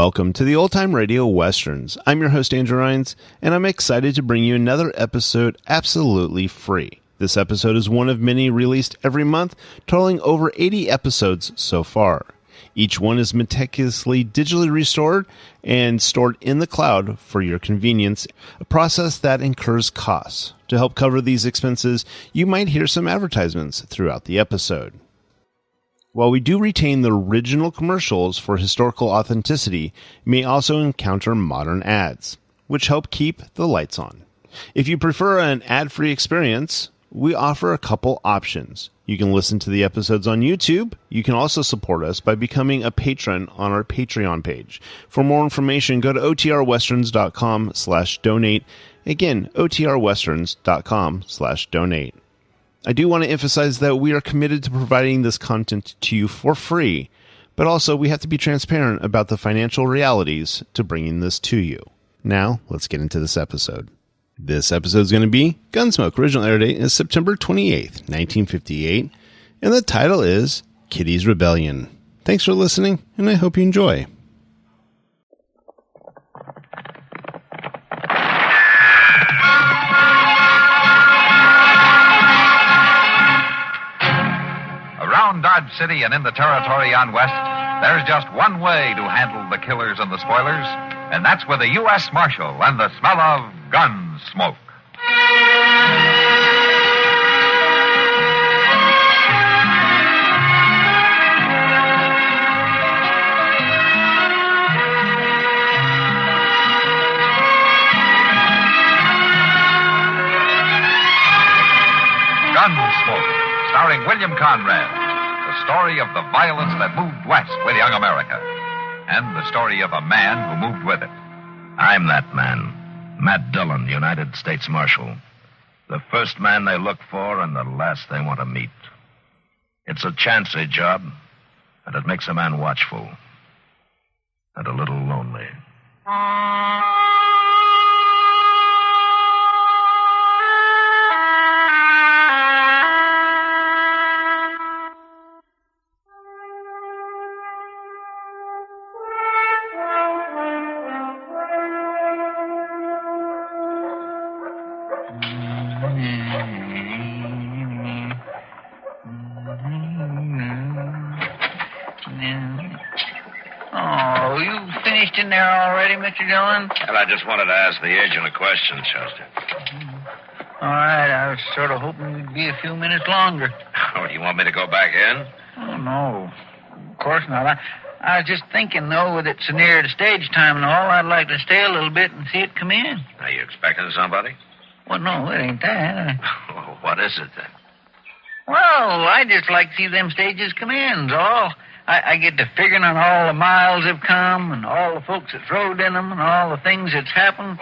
Welcome to the Old Time Radio Westerns. I'm your host, Andrew Rines, and I'm excited to bring you another episode absolutely free. This episode is one of many released every month, totaling over 80 episodes so far. Each one is meticulously digitally restored and stored in the cloud for your convenience, a process that incurs costs. To help cover these expenses, you might hear some advertisements throughout the episode. While we do retain the original commercials for historical authenticity, you may also encounter modern ads, which help keep the lights on. If you prefer an ad-free experience, we offer a couple options. You can listen to the episodes on YouTube. You can also support us by becoming a patron on our Patreon page. For more information, go to otrwesterns.com/donate. Again, otrwesterns.com/donate. I do want to emphasize that we are committed to providing this content to you for free, but also we have to be transparent about the financial realities to bringing this to you. Now, let's get into this episode. This episode is going to be Gunsmoke. Original air date is September 28th, 1958, and the title is Kitty's Rebellion. Thanks for listening, and I hope you enjoy. Around Dodge City and in the territory on West, there's just one way to handle the killers and the spoilers, and that's with a U.S. Marshal and the smell of Gunsmoke. Gunsmoke, starring William Conrad. The story of the violence that moved west with young America. And the story of a man who moved with it. I'm that man. Matt Dillon, United States Marshal. The first man they look for and the last they want to meet. It's a chancy job, and it makes a man watchful. And a little lonely. Oh, you finished in there already, Mr. Dillon? Well, I just wanted to ask the agent a question, Chester. All right, I was sort of hoping we'd be a few minutes longer. Oh, do you want me to go back in? Oh, no. Of course not. I was just thinking, though, with it so near to stage time and all, I'd like to stay a little bit and see it come in. Are you expecting somebody? Well, no, it ain't that. Oh, what is it, then? Well, I just like to see them stages come in, all. I get to figuring on all the miles they've come and all the folks that's rode in them and all the things that's happened.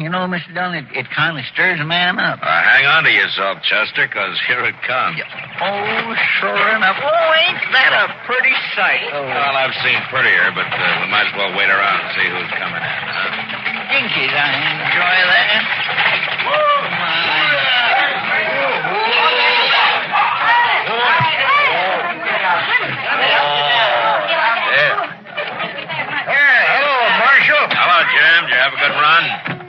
You know, Mr. Dillon, it kind of stirs a man up. Hang on to yourself, Chester, because here it comes. Oh, sure enough. Oh, ain't that a pretty sight? Oh. Well, I've seen prettier, but we might as well wait around and see who's coming in, huh? Jinkies, I enjoy that. Whoa, my. Jim, did you have a good run?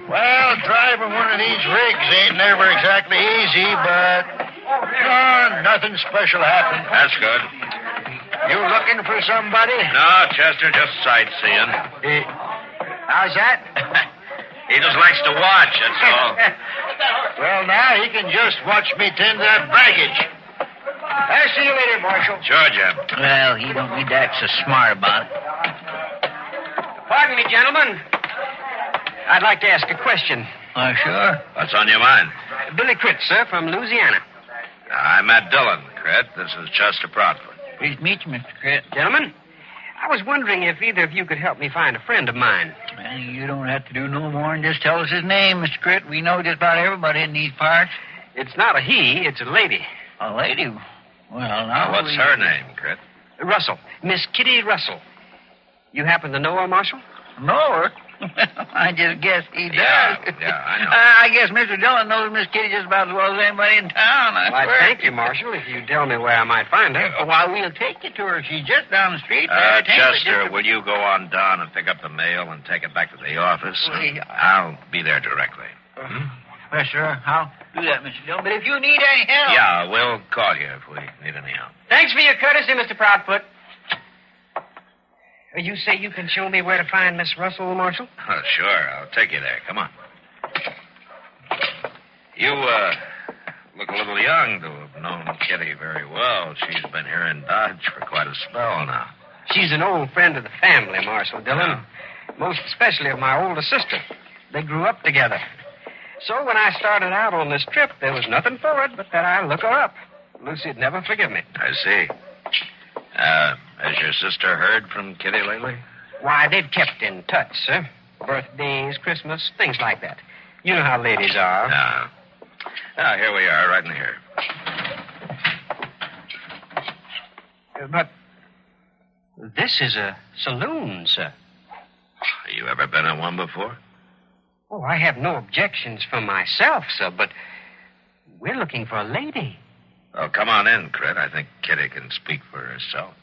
Well, driving one of these rigs ain't never exactly easy, but nothing special happened. That's good. You looking for somebody? No, Chester, just sightseeing. How's that? He just likes to watch, that's all. Well, now he can just watch me tend that baggage. I'll see you later, Marshal. Sure, Jim. Well, he don't need to act so smart about it. Pardon me, gentlemen. I'd like to ask a question. Sure. What's on your mind? Billy Critt, sir, from Louisiana. I'm Matt Dillon, Critt. This is Chester Proudfoot. Pleased to meet you, Mr. Critt. Gentlemen, I was wondering if either of you could help me find a friend of mine. Well, you don't have to do no more than just tell us his name, Mr. Critt. We know just about everybody in these parts. It's not a he, it's a lady. A lady? Well, now... What's her name, Critt? Russell. Miss Kitty Russell. You happen to know her, Marshal? Know her? I just guess he does. Yeah, I know. I guess Mr. Dillon knows Miss Kitty just about as well as anybody in town. Well, I'd thank you, Marshal, if you tell me where I might find her. Why, we'll take you to her. She's just down the street. there. Chester, will you go on down and pick up the mail and take it back to the office? I'll be there directly. Well, sure. I'll do that, Mr. Dillon. But if you need any help... Yeah, we'll call you if we need any help. Thanks for your courtesy, Mr. Proudfoot. You say you can show me where to find Miss Russell, Marshal? Oh, sure. I'll take you there. Come on. You, look a little young to have known Kitty very well. She's been here in Dodge for quite a spell now. She's an old friend of the family, Marshal Dillon. Most especially of my older sister. They grew up together. So when I started out on this trip, there was nothing for it but that I look her up. Lucy'd never forgive me. I see. Has your sister heard from Kitty lately? Why, they've kept in touch, sir. Birthdays, Christmas, things like that. You know how ladies are. Now, here we are, right in here. But this is a saloon, sir. You ever been in one before? Oh, I have no objections for myself, sir, but we're looking for a lady. Well, come on in, Crit. I think Kitty can speak for herself.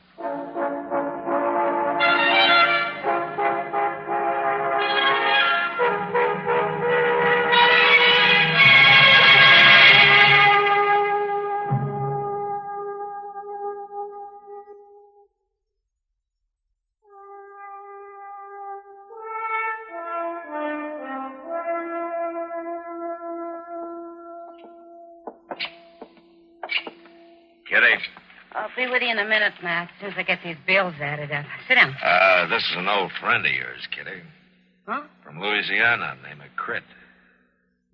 Kitty. I'll be with you in a minute, Matt, as soon as I get these bills added up. Sit down. This is an old friend of yours, Kitty. Huh? From Louisiana, named Crit.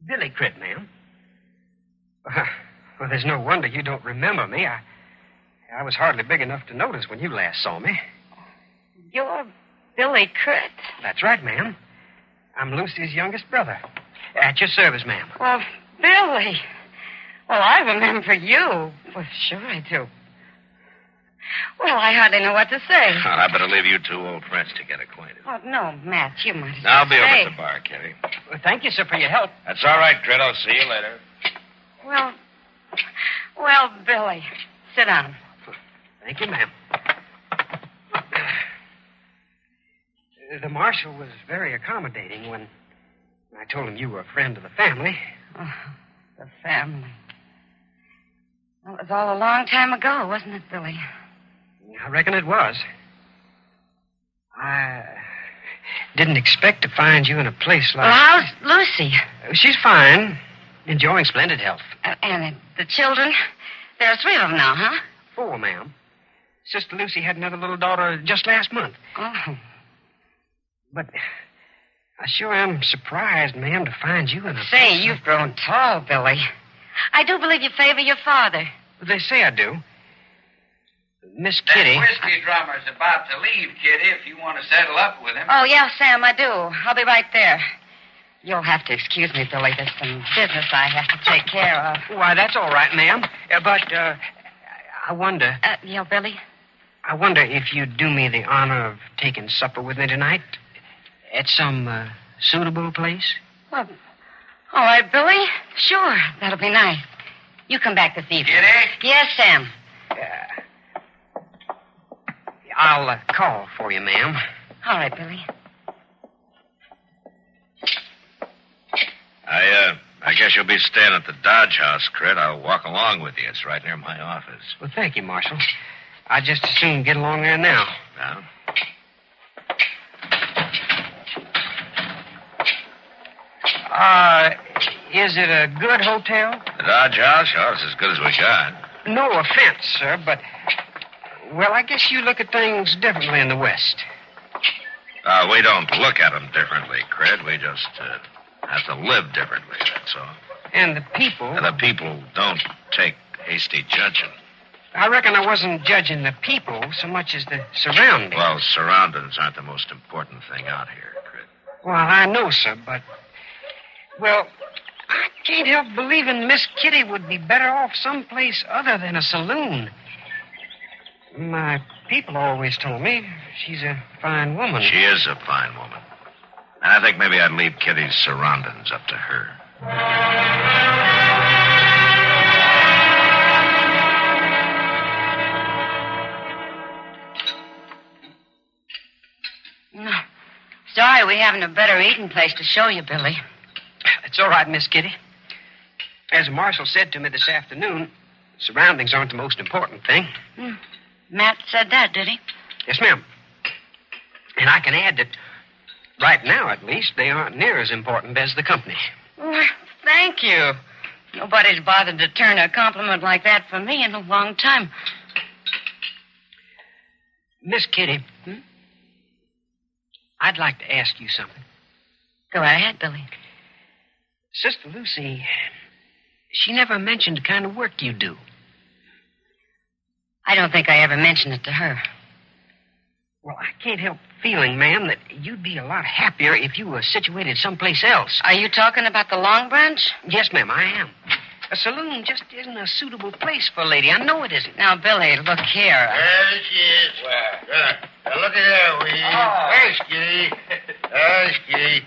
Billy Crit, ma'am. Well, there's no wonder you don't remember me. I was hardly big enough to notice when you last saw me. You're Billy Crit. That's right, ma'am. I'm Lucy's youngest brother. At your service, ma'am. Well, Billy. Well, I remember you. Well, sure I do. Well, I hardly know what to say. Well, I better leave you two old friends to get acquainted. Oh, no, Matt, you might I'll be over stay. at the bar, Kitty. Well, thank you, sir, for your help. That's all right, Crit. I'll see you later. Well, Billy, sit down. Thank you, ma'am. The marshal was very accommodating when I told him you were a friend of the family. Oh, the family. Well, it was all a long time ago, wasn't it, Billy? I reckon it was. I didn't expect to find you in a place like... Well, how's Lucy? She's fine. Enjoying splendid health. And the children? There are 3 of them now, huh? 4, ma'am. Sister Lucy had another little daughter just last month. Oh. But I sure am surprised, ma'am, to find you in a... Say, you've grown tall, Billy. I do believe you favor your father. They say I do. Miss Kitty... That whiskey drummer's about to leave, Kitty, if you want to settle up with him. Oh, yeah, Sam, I do. I'll be right there. You'll have to excuse me, Billy. There's some business I have to take care of. Why, that's all right, ma'am. But, I wonder... Yeah, Billy? I wonder if you'd do me the honor of taking supper with me tonight at some suitable place? Well, all right, Billy. Sure, that'll be nice. You come back this evening. Kitty? Yes, Sam. I'll call for you, ma'am. All right, Billy. I guess you'll be staying at the Dodge House, Crit. I'll walk along with you. It's right near my office. Well, thank you, Marshal. I'd just as soon get along there now. Now? Is it a good hotel? The Dodge House? Oh, it's as good as we got. No offense, sir, but... Well, I guess you look at things differently in the West. We don't look at them differently, Crit. We just have to live differently, that's all. And the people... And the people don't take hasty judging. I reckon I wasn't judging the people so much as the surroundings. Well, surroundings aren't the most important thing out here, Crit. Well, I know, sir, but... Well, I can't help believing Miss Kitty would be better off someplace other than a saloon. My People always told me she's a fine woman. She is a fine woman. And I think maybe I'd leave Kitty's surroundings up to her. No. Sorry we haven't a better eating place to show you, Billy. It's all right, Miss Kitty. As Marshal said to me this afternoon, surroundings aren't the most important thing. Matt said that, did he? Yes, ma'am. And I can add that right now, at least, they aren't near as important as the company. Well, thank you. Nobody's bothered to turn a compliment like that from me in a long time. Miss Kitty, I'd like to ask you something. Go ahead, Billy. Sister Lucy, she never mentioned the kind of work you do. I don't think I ever mentioned it to her. Well, I can't help feeling, ma'am, that you'd be a lot happier if you were situated someplace else. Are you talking about the Long Branch? Yes, ma'am, I am. A saloon just isn't a suitable place for a lady. I know it isn't. Now, Billy, look here. There she is. Now, look at there, will you? There's Kitty. There's Kitty.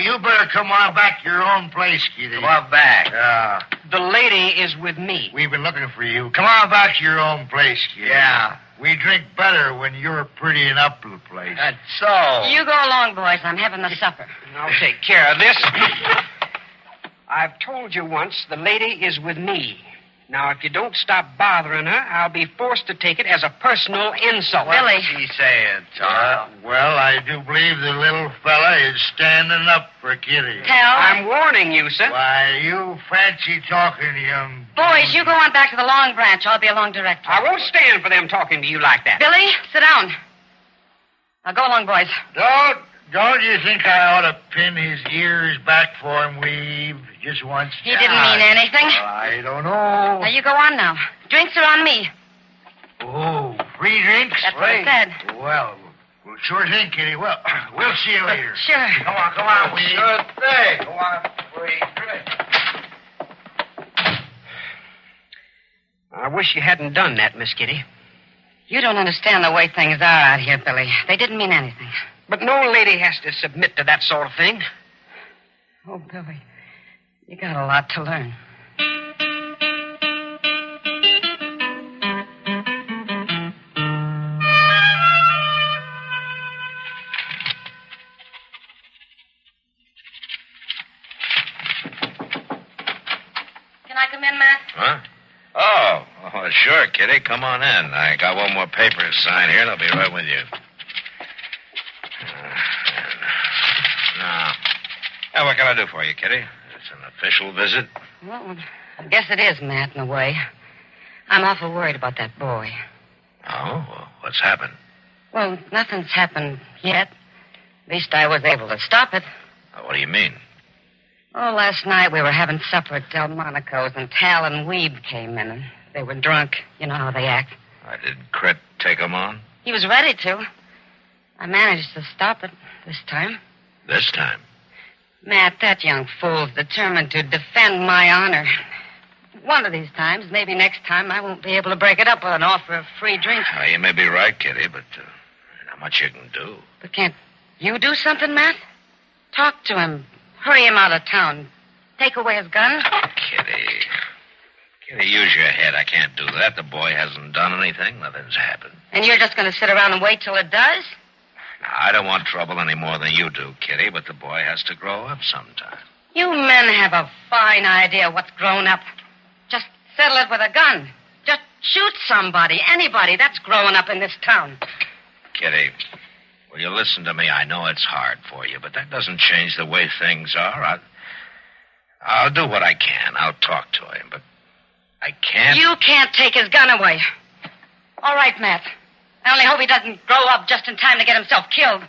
You better come on back to your own place, Kitty. Come on back. The lady is with me. We've been looking for you. Come on back to your own place, Kitty. Yeah. We drink better when you're prettying up the place. That's so. You go along, boys. I'm having the supper. I'll take care of this. I've told you once, the lady is with me. Now, if you don't stop bothering her, I'll be forced to take it as a personal insult. Billy. What's she saying, Tom? Well, I do believe the little fella is standing up for Kitty. Tell. I'm warning you, sir. Why, you fancy talking, young... Boys, you go on back to the Long Branch. I'll be along directly. I won't stand for them talking to you like that. Billy, sit down. Now, go along, boys. Don't you think I ought to pin his ears back for him, Weave, just once? He didn't mean anything. I don't know. Now, you go on now. Drinks are on me. Oh, free drinks? That's what I said. Well, sure thing, Kitty. Well, we'll see you later. Sure. Come on, Weave. Sure thing. Go on, free drink. I wish you hadn't done that, Miss Kitty. You don't understand the way things are out here, Billy. They didn't mean anything. But no lady has to submit to that sort of thing. Oh, Billy, you got a lot to learn. Can I come in, Matt? Huh? Oh, sure, Kitty. Come on in. I got one more paper to sign here, and I'll be right with you. Now, what can I do for you, Kitty? It's an official visit. Well, I guess it is, Matt, in a way. I'm awful worried about that boy. Oh? Well, what's happened? Well, nothing's happened yet. At least I was able to stop it. What do you mean? Oh, last night we were having supper at Delmonico's, and Tal and Weeb came in, and they were drunk. You know how they act. Did Crit take him on? He was ready to. I managed to stop it this time. This time? Matt, that young fool's determined to defend my honor. One of these times, maybe next time, I won't be able to break it up with an offer of free drinks. You may be right, Kitty, but not much you can do. But can't you do something, Matt? Talk to him. Hurry him out of town. Take away his gun. Kitty, use your head. I can't do that. The boy hasn't done anything. Nothing's happened. And you're just going to sit around and wait till it does? Now, I don't want trouble any more than you do, Kitty, but the boy has to grow up sometime. You men have a fine idea what's grown up. Just settle it with a gun. Just shoot somebody, anybody. That's growing up in this town. Kitty, will you listen to me? I know it's hard for you, but that doesn't change the way things are. I'll do what I can. I'll talk to him, but I can't... You can't take his gun away. All right, Matt. I only hope he doesn't grow up just in time to get himself killed.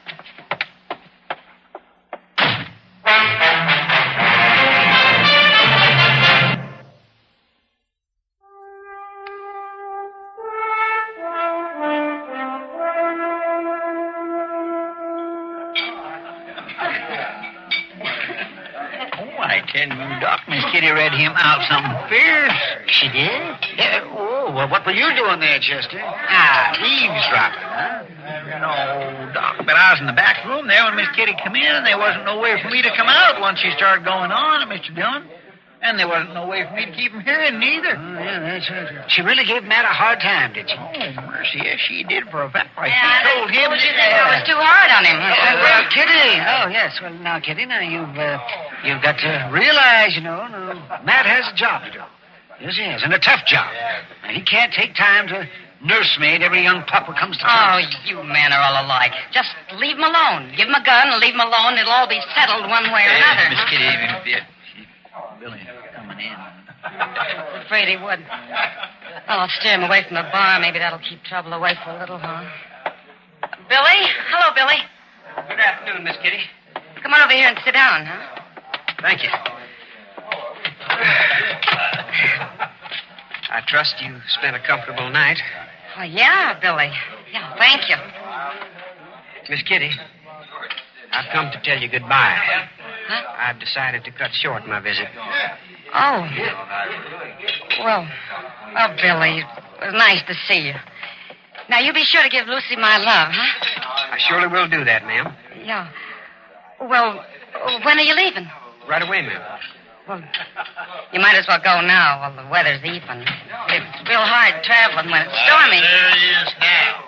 I tell you, Doc, Miss Kitty read him out something fierce. She did? Yeah, oh, Oh, well, what were you doing there, Chester? Eavesdropping, huh? No, Doc, but I was in the back room there when Miss Kitty come in, and there wasn't no way for me to come out once she started going on, Mr. Dillon. And there wasn't no way for me to keep him hearing, neither. Oh, yeah, that's right. She really gave Matt a hard time, did she? Oh, mercy, yes, she did for a fact. Like Yeah, she told him. She said I was too hard on him. Well, Kitty. Oh, yes. Well, now, Kitty, now you've got to realize, Matt has a job to do. Yes, he has, and a tough job. And he can't take time to nursemaid every young pup who comes to town. Oh, you men are all alike. Just leave him alone. Give him a gun and leave him alone. It'll all be settled one way or another. Miss Kitty, even if Billy coming in. I'm afraid he would. Well, I'll steer him away from the bar. Maybe that'll keep trouble away for a little, huh? Billy? Hello, Billy. Good afternoon, Miss Kitty. Come on over here and sit down, huh? Thank you. I trust you spent a comfortable night. Well, yeah, Billy. Yeah, thank you. Miss Kitty, I've come to tell you goodbye. Huh? I've decided to cut short my visit. Oh. Well, Billy, it was nice to see you. Now, you be sure to give Lucy my love, huh? I surely will do that, ma'am. Yeah. Well, when are you leaving? Right away, ma'am. Well, you might as well go now while the weather's even. It's real hard traveling when it's stormy. There he is now.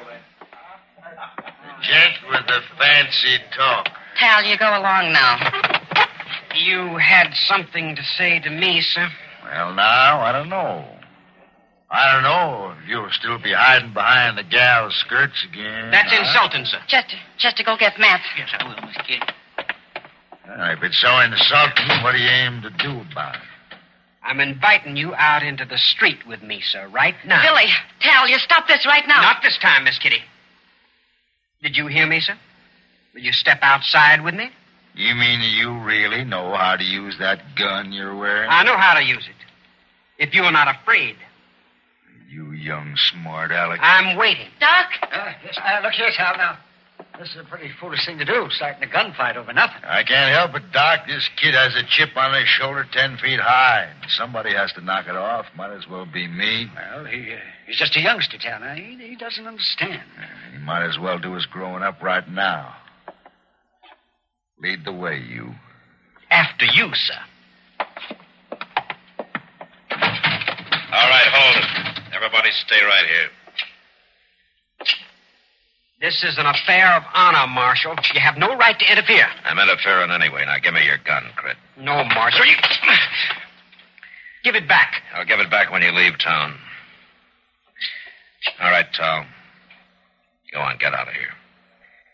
The gent with the fancy talk. Tal, you go along now. You had something to say to me, sir? Well, now, I don't know. I don't know if you'll still be hiding behind the gal's skirts again. That's insulting, sir. Chester, go get Matt. Yes, I will, Miss Kitty. If it's so insulting, what do you aim to do about it? I'm inviting you out into the street with me, sir, right now. Billy, Tal, you stop this right now. Not this time, Miss Kitty. Did you hear me, sir? Will you step outside with me? You mean you really know how to use that gun you're wearing? I know how to use it. If you're not afraid. You young smart aleck. I'm waiting. Doc? Yes, look here, Tal, now. This is a pretty foolish thing to do, starting a gunfight over nothing. I can't help it, Doc. This kid has a chip on his shoulder 10 feet high. Somebody has to knock it off. Might as well be me. Well, he's just a youngster, Tal. Now, he doesn't understand. He might as well do his growing up right now. Lead the way, you. After you, sir. All right, hold it. Everybody stay right here. This is an affair of honor, Marshal. You have no right to interfere. I'm interfering anyway. Now, give me your gun, Crit. No, Marshal. You... Give it back. I'll give it back when you leave town. All right, Tal. Go on, get out of here.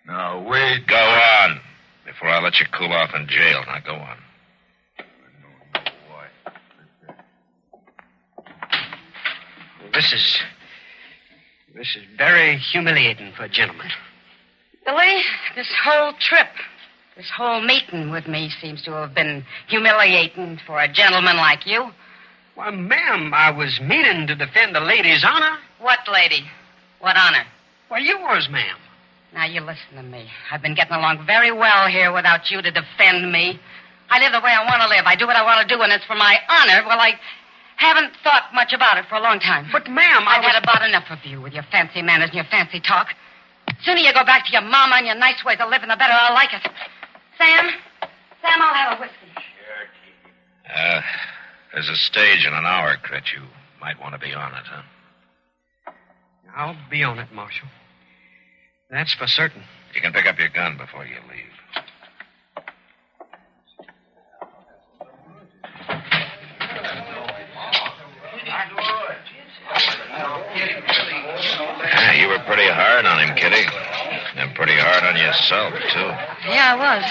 No, wait. Go on. Before I let you cool off in jail. Now, go on. This is very humiliating for a gentleman. Billy, this whole trip, this whole meeting with me seems to have been humiliating for a gentleman like you. Why, ma'am, I was meaning to defend the lady's honor. What lady? What honor? Why, yours, ma'am. Now, you listen to me. I've been getting along very well here without you to defend me. I live the way I want to live. I do what I want to do, and it's for my honor. Well, I haven't thought much about it for a long time. But, ma'am, I've had about enough of you with your fancy manners and your fancy talk. The sooner you go back to your mama and your nice ways of living, the better I'll like it. Sam, I'll have a whiskey. There's a stage in an hour, Crit. You might want to be on it, huh? I'll be on it, Marshal. That's for certain. You can pick up your gun before you leave. Yeah, you were pretty hard on him, Kitty. And pretty hard on yourself, too. Yeah, I was.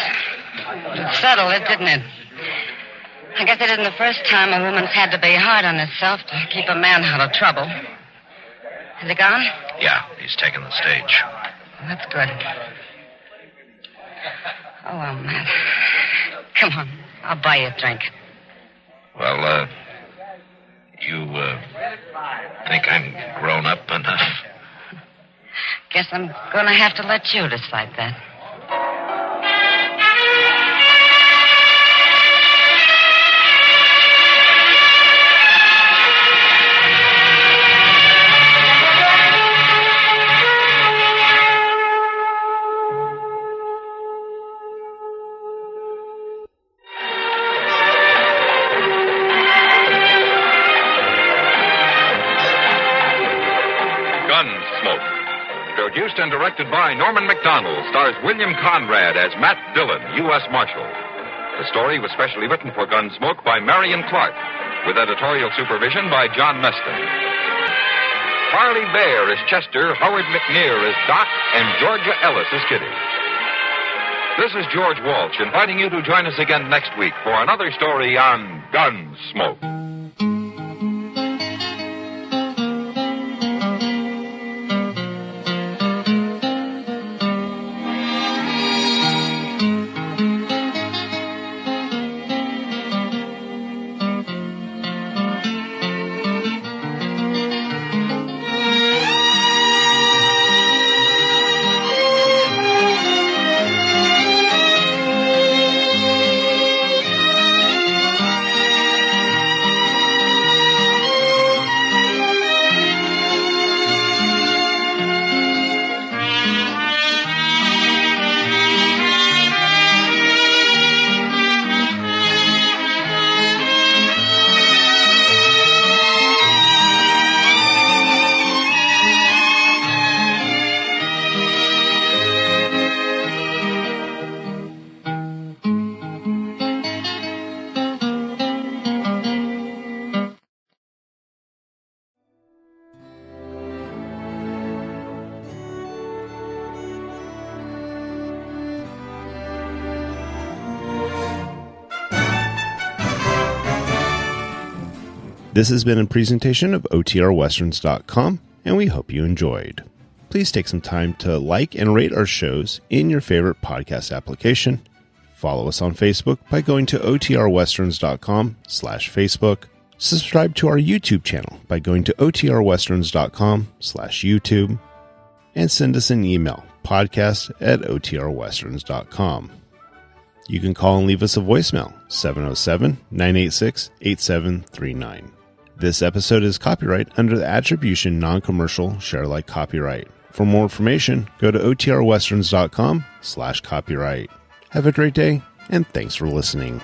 It settled it, didn't it? I guess it isn't the first time a woman's had to be hard on herself to keep a man out of trouble. Has he gone? Yeah, he's taken the stage. Well, that's good. Oh, well, Matt. Come on. I'll buy you a drink. Well, you, think I'm grown up enough? Guess I'm going to have to let you decide that. Produced and directed by Norman McDonald, stars William Conrad as Matt Dillon, U.S. Marshal. The story was specially written for Gunsmoke by Marion Clark, with editorial supervision by John Meston. Harley Bear is Chester, Howard McNear is Doc, and Georgia Ellis is Kitty. This is George Walsh inviting you to join us again next week for another story on Gunsmoke. This has been a presentation of OTRWesterns.com, and we hope you enjoyed. Please take some time to like and rate our shows in your favorite podcast application. Follow us on Facebook by going to OTRWesterns.com/Facebook. Subscribe to our YouTube channel by going to OTRWesterns.com/YouTube. And send us an email, podcast@OTRWesterns.com. You can call and leave us a voicemail, 707-986-8739. This episode is copyright under the Attribution Non-Commercial Share-alike copyright. For more information, go to OTRWesterns.com/copyright. Have a great day, and thanks for listening.